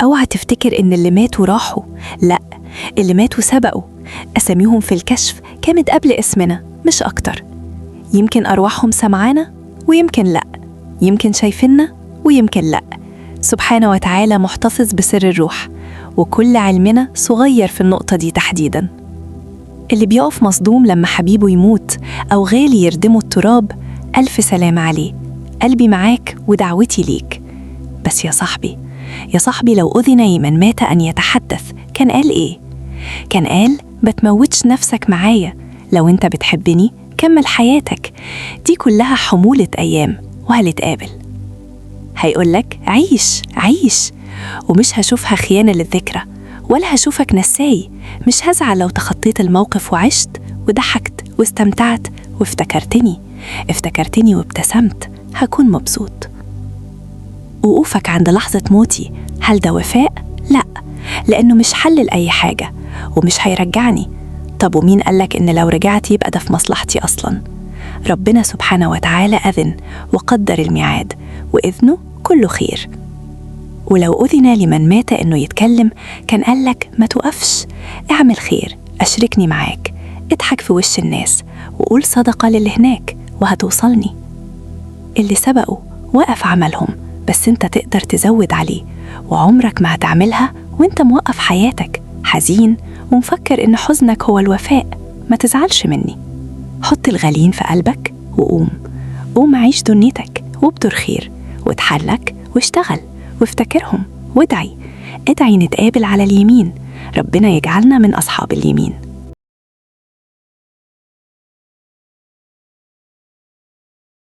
اوعى تفتكر إن اللي ماتوا راحوا، لأ، اللي ماتوا سبقوا، أساميهم في الكشف كانت قبل اسمنا مش أكتر. يمكن أرواحهم سمعانا ويمكن لأ، يمكن شايفيننا ويمكن لأ. سبحانه وتعالى محتفظ بسر الروح، وكل علمنا صغير في النقطة دي تحديداً. اللي بيقف مصدوم لما حبيبه يموت أو غالي يردمه التراب، ألف سلام عليه، قلبي معاك ودعوتي ليك. بس يا صاحبي لو أذن لمن مات أن يتحدث كان قال إيه؟ كان قال بتموتش نفسك معايا، لو أنت بتحبني كمل حياتك، دي كلها حمولة أيام وهنتقابل. هيقولك عيش، ومش هشوفها خيانة للذكرى ولا هشوفك نساي. مش هزعل لو تخطيت الموقف وعشت وضحكت واستمتعت وافتكرتني وابتسمت، هكون مبسوط. وقوفك عند لحظة موتي هل ده وفاء؟ لأ، لأنه مش حل لأي حاجة ومش هيرجعني. طب ومين قالك إن لو رجعت يبقى ده في مصلحتي أصلاً؟ ربنا سبحانه وتعالى أذن وقدر الميعاد، وإذنه كله خير. ولو أذن لمن مات إنه يتكلم كان قالك ما توقفش، اعمل خير، أشركني معاك، اضحك في وش الناس وقول صدقة للي هناك وهتوصلني. اللي سبقوا وقف عملهم، بس انت تقدر تزود عليه، وعمرك ما هتعملها وانت موقف حياتك حزين ومفكر إن حزنك هو الوفاء. ما تزعلش مني، حط الغالين في قلبك وقوم عيش دنيتك وابدر خير واتحرك واشتغل وافتكرهم وادعي نتقابل على اليمين. ربنا يجعلنا من أصحاب اليمين.